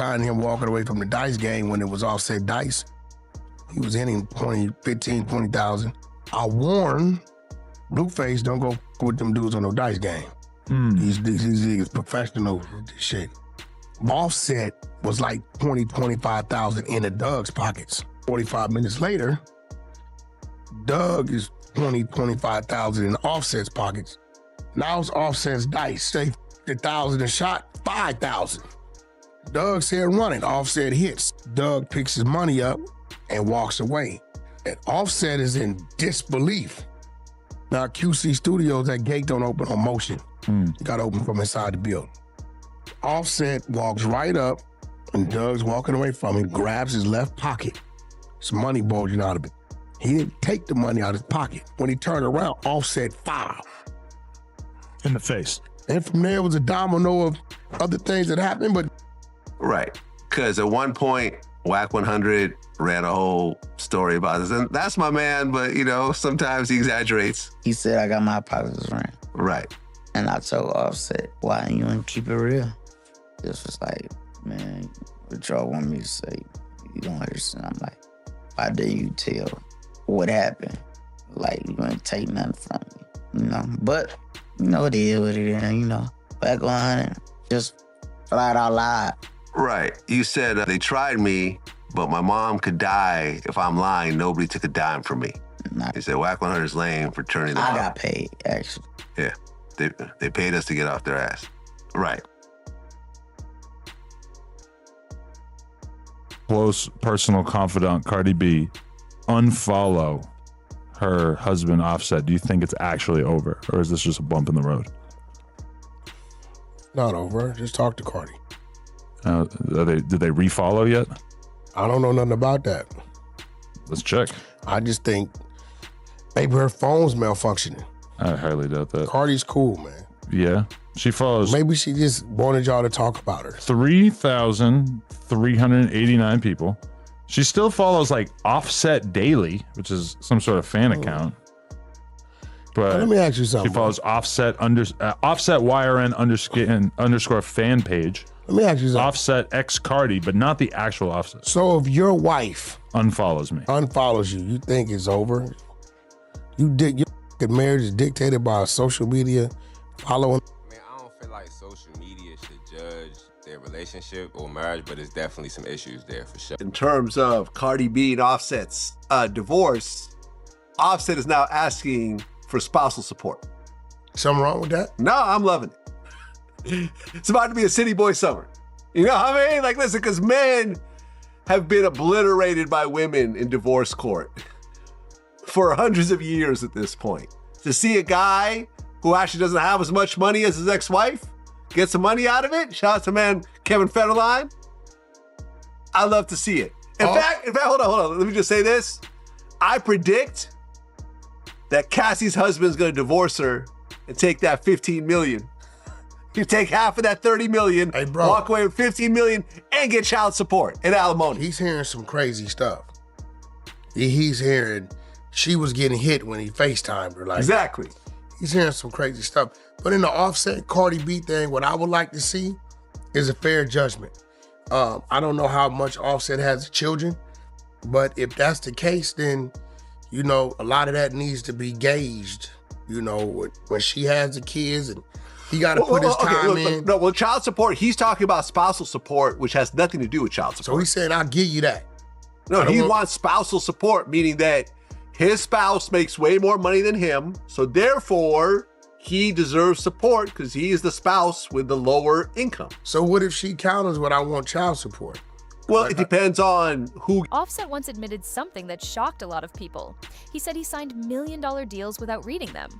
time him walking away from the dice game when it was Offset dice. He was hitting 20,000. I warned Blueface, don't go with them dudes on no dice game. He's professional with this shit. Offset was like 25,000 in the Doug's pockets. 45 minutes later, Doug is 25,000 in Offset's pockets. Now it's Offset's dice. Say 1,000 a shot, 5,000. Doug said run it. Offset hits. Doug picks his money up and walks away. And Offset is in disbelief. Now QC Studios, that gate don't open on motion. It got open from inside the building. Offset walks right up and Doug's walking away from him, grabs his left pocket. Some money bulging out of it. He didn't take the money out of his pocket. When he turned around, Offset fired. In the face. And from there was a domino of other things that happened, but... Right, because at one point, Wack100 ran a whole story about this. And that's my man, but sometimes he exaggerates. He said, I got my pockets ran. Right. And I told Offset, why you ain't keep it real? This was like, man, what y'all want me to say? You don't understand. I'm like, why did you tell what happened? Like, you ain't take nothing from me, But, it is what it is, Wack100, just flat out lied. Right. You said they tried me, but my mom could die. If I'm lying, nobody took a dime from me. You said Wack100 is lame for turning them I got paid, actually. Yeah. They paid us to get off their ass. Right. Close personal confidant Cardi B unfollow her husband Offset. Do you think it's actually over, or is this just a bump in the road? Not over. Just talk to Cardi. Did they refollow yet? I don't know nothing about that. Let's check. I just think maybe her phone's malfunctioning. I highly doubt that. Cardi's cool, man. Yeah. She follows... Maybe she just wanted y'all to talk about her. 3,389 people. She still follows like Offset Daily, which is some sort of fan account. But let me ask you something. She follows Offset YRN underscore fan page. Let me ask you something. Offset X Cardi, but not the actual Offset. So if your wife unfollows you, you think it's over? Your marriage is dictated by social media following. I don't feel like social media should judge their relationship or marriage, but it's definitely some issues there for sure. In terms of Cardi B and Offset's divorce, Offset is now asking for spousal support. Something wrong with that? No, I'm loving it. It's about to be a city boy summer. You know what I mean? Like, listen, because men have been obliterated by women in divorce court for hundreds of years at this point. To see a guy who actually doesn't have as much money as his ex-wife get some money out of it, shout out to man Kevin Federline. I love to see it. In fact, hold on. Let me just say this. I predict that Cassie's husband's gonna divorce her and take that 15 million. You take half of that 30 million, walk away with 15 million, and get child support and alimony. He's hearing some crazy stuff. He's hearing she was getting hit when he FaceTimed her. Like, exactly. He's hearing some crazy stuff. But in the Offset Cardi B thing, what I would like to see is a fair judgment. I don't know how much Offset has children, but if that's the case, then, a lot of that needs to be gauged, when she has the kids and he got to put his time in. No, well, child support, he's talking about spousal support, which has nothing to do with child support. So he's saying, I'll give you that. No, he wants spousal support, meaning that his spouse makes way more money than him, so therefore, he deserves support because he is the spouse with the lower income. So what if she counters what I want child support? Well, it depends on who. Offset once admitted something that shocked a lot of people. He said he signed million-dollar deals without reading them.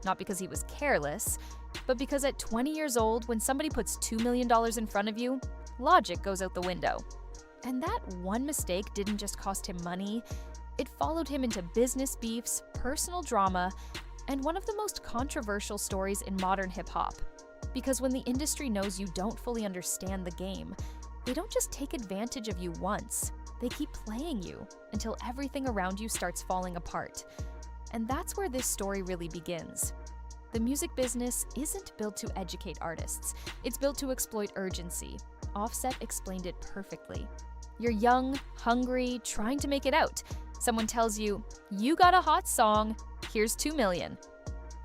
Not because he was careless, but because at 20 years old, when somebody puts $2 million in front of you, logic goes out the window. And that one mistake didn't just cost him money, it followed him into business beefs, personal drama, and one of the most controversial stories in modern hip-hop. Because when the industry knows you don't fully understand the game, they don't just take advantage of you once, they keep playing you until everything around you starts falling apart. And that's where this story really begins. The music business isn't built to educate artists, it's built to exploit urgency. Offset explained it perfectly. You're young, hungry, trying to make it out. Someone tells you, you got a hot song, here's 2 million.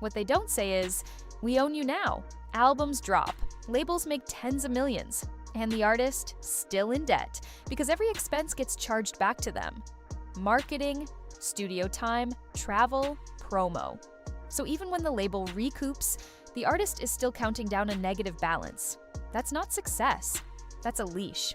What they don't say is, we own you now. Albums drop, labels make tens of millions, and the artist still in debt because every expense gets charged back to them. Marketing, studio time, travel, promo. So even when the label recoups, the artist is still counting down a negative balance. That's not success, that's a leash.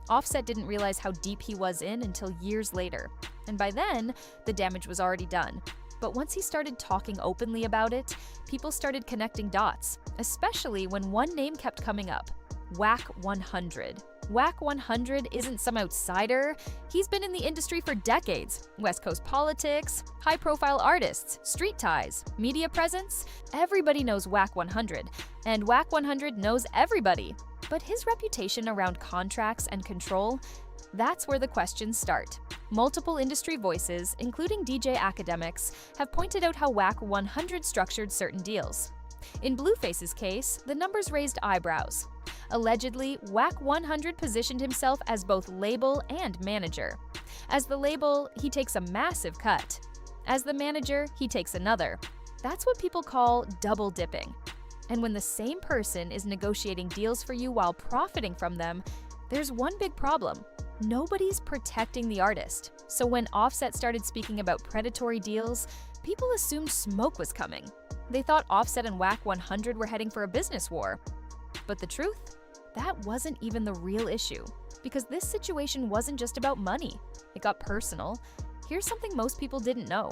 Offset didn't realize how deep he was in until years later, and by then, the damage was already done. But once he started talking openly about it, people started connecting dots, especially when one name kept coming up: Wack100. Wack100 isn't some outsider. He's been in the industry for decades. West Coast politics, high-profile artists, street ties, media presence. Everybody knows Wack100, and Wack100 knows everybody. But his reputation around contracts and control, that's where the questions start. Multiple industry voices, including DJ academics, have pointed out how Wack100 structured certain deals. In Blueface's case, the numbers raised eyebrows. Allegedly, Wack100 positioned himself as both label and manager. As the label, he takes a massive cut. As the manager, he takes another. That's what people call double dipping. And when the same person is negotiating deals for you while profiting from them, there's one big problem. Nobody's protecting the artist. So when Offset started speaking about predatory deals, people assumed smoke was coming. They thought Offset and Wack100 were heading for a business war. But the truth? That wasn't even the real issue. Because this situation wasn't just about money. It got personal. Here's something most people didn't know.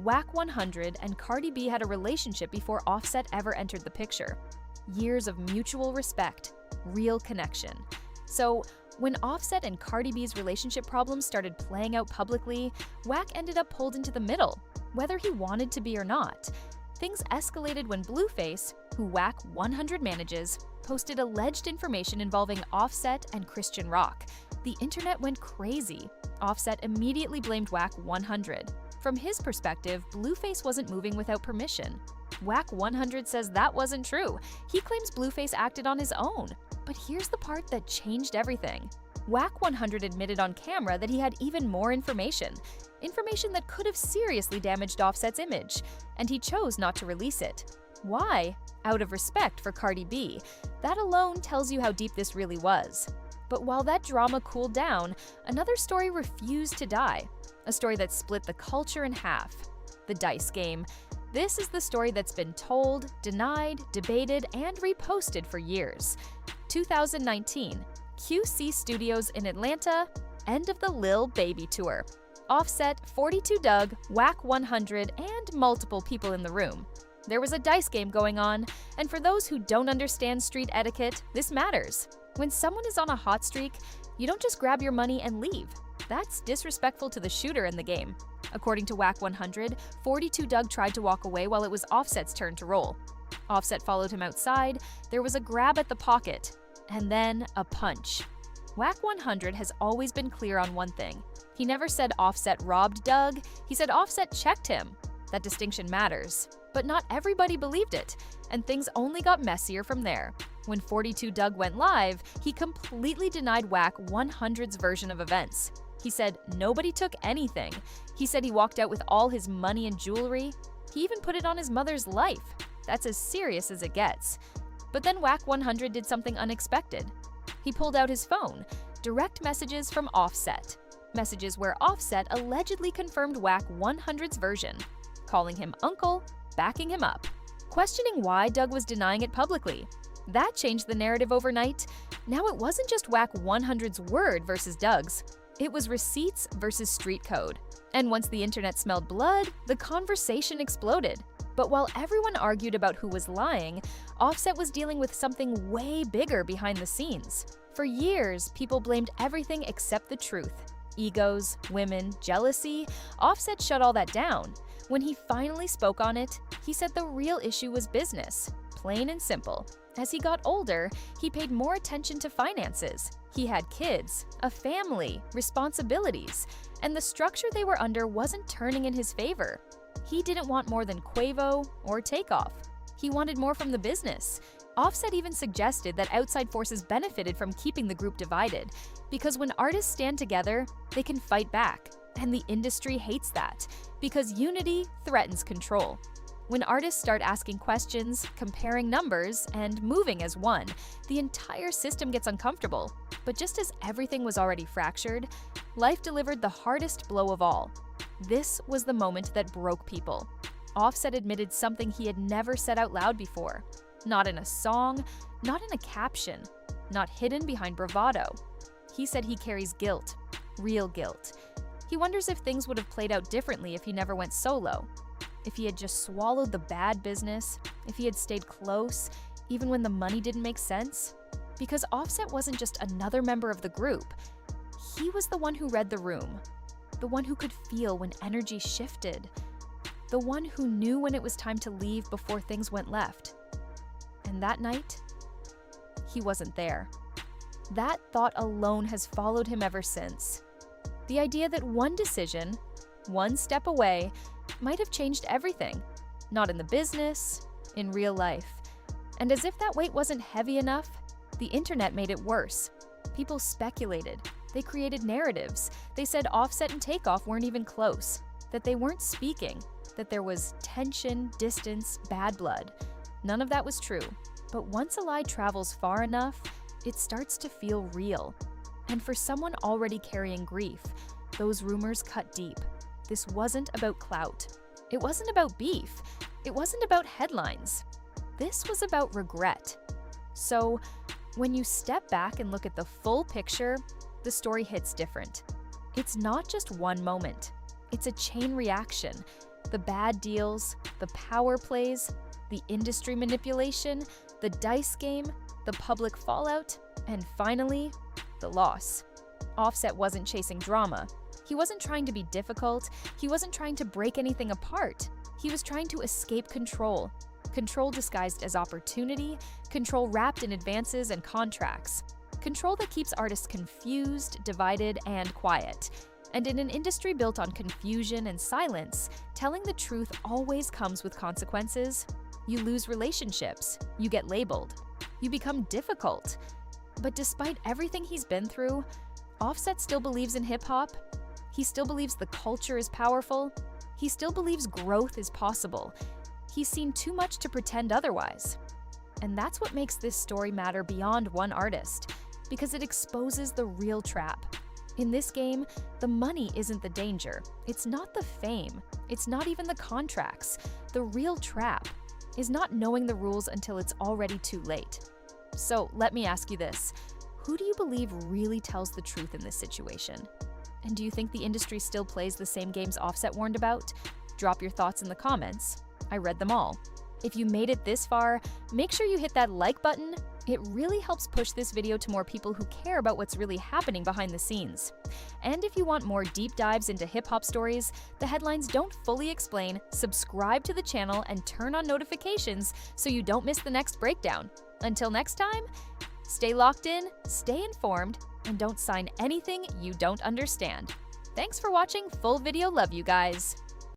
Wack100 and Cardi B had a relationship before Offset ever entered the picture. Years of mutual respect, real connection. So when Offset and Cardi B's relationship problems started playing out publicly, Wack ended up pulled into the middle, whether he wanted to be or not. Things escalated when Blueface, who Wack100 manages, posted alleged information involving Offset and Christian rock. The internet went crazy. Offset immediately blamed Wack100. From his perspective, Blueface wasn't moving without permission. Wack100 says that wasn't true. He claims Blueface acted on his own. But here's the part that changed everything. Wack100 admitted on camera that he had even more information that could have seriously damaged Offset's image, and he chose not to release it. Why? Out of respect for Cardi B. That alone tells you how deep this really was. But while that drama cooled down, another story refused to die. A story that split the culture in half. The Dice game. This is the story that's been told, denied, debated, and reposted for years. 2019, QC Studios in Atlanta, end of the Lil Baby tour. Offset, 42 Doug, Wack100, and multiple people in the room. There was a dice game going on, and for those who don't understand street etiquette, this matters. When someone is on a hot streak, you don't just grab your money and leave. That's disrespectful to the shooter in the game. According to Wack100, 42 Doug tried to walk away while it was Offset's turn to roll. Offset followed him outside, there was a grab at the pocket, and then a punch. Wack100 has always been clear on one thing. He never said Offset robbed Doug, he said Offset checked him. That distinction matters. But not everybody believed it, and things only got messier from there. When 42 Doug went live, he completely denied Wack100's version of events. He said nobody took anything. He said he walked out with all his money and jewelry. He even put it on his mother's life. That's as serious as it gets. But then Wack100 did something unexpected. He pulled out his phone, direct messages from Offset. Messages where Offset allegedly confirmed Wack100's version, calling him uncle, backing him up, questioning why Doug was denying it publicly. That changed the narrative overnight. Now it wasn't just Wack100's word versus Doug's. It was receipts versus street code. And once the internet smelled blood, the conversation exploded. But while everyone argued about who was lying, Offset was dealing with something way bigger behind the scenes. For years, people blamed everything except the truth. Egos, women, jealousy. Offset shut all that down. When he finally spoke on it, he said the real issue was business, plain and simple. As he got older, he paid more attention to finances. He had kids, a family, responsibilities, and the structure they were under wasn't turning in his favor. He didn't want more than Quavo or Takeoff. He wanted more from the business. Offset even suggested that outside forces benefited from keeping the group divided, because when artists stand together, they can fight back, and the industry hates that, because unity threatens control. When artists start asking questions, comparing numbers, and moving as one, the entire system gets uncomfortable. But just as everything was already fractured, life delivered the hardest blow of all. This was the moment that broke people. Offset admitted something he had never said out loud before. Not in a song, not in a caption, not hidden behind bravado. He said he carries guilt, real guilt. He wonders if things would have played out differently if he never went solo. If he had just swallowed the bad business, if he had stayed close, even when the money didn't make sense. Because Offset wasn't just another member of the group. He was the one who read the room, the one who could feel when energy shifted, the one who knew when it was time to leave before things went left. And that night, he wasn't there. That thought alone has followed him ever since. The idea that one decision, one step away, might have changed everything. Not in the business, in real life. And as if that weight wasn't heavy enough, the internet made it worse. People speculated. They created narratives. They said Offset and Takeoff weren't even close, that they weren't speaking, that there was tension, distance, bad blood. None of that was true. But once a lie travels far enough, it starts to feel real. And for someone already carrying grief, those rumors cut deep. This wasn't about clout. It wasn't about beef. It wasn't about headlines. This was about regret. So, when you step back and look at the full picture, the story hits different. It's not just one moment. It's a chain reaction. The bad deals, the power plays, the industry manipulation, the dice game, the public fallout, and finally, the loss. Offset wasn't chasing drama. He wasn't trying to be difficult. He wasn't trying to break anything apart. He was trying to escape control. Control disguised as opportunity, control wrapped in advances and contracts. Control that keeps artists confused, divided, and quiet. And in an industry built on confusion and silence, telling the truth always comes with consequences. You lose relationships, you get labeled, you become difficult. But despite everything he's been through, Offset still believes in hip-hop. He still believes the culture is powerful. He still believes growth is possible. He's seen too much to pretend otherwise. And that's what makes this story matter beyond one artist, because it exposes the real trap. In this game, the money isn't the danger. It's not the fame. It's not even the contracts. The real trap is not knowing the rules until it's already too late. So let me ask you this. Who do you believe really tells the truth in this situation? And do you think the industry still plays the same games Offset warned about? Drop your thoughts in the comments. I read them all. If you made it this far, make sure you hit that like button. It really helps push this video to more people who care about what's really happening behind the scenes. And if you want more deep dives into hip-hop stories the headlines don't fully explain, subscribe to the channel and turn on notifications so you don't miss the next breakdown. Until next time, stay locked in, stay informed, and don't sign anything you don't understand. Thanks for watching Full Video. Love you guys.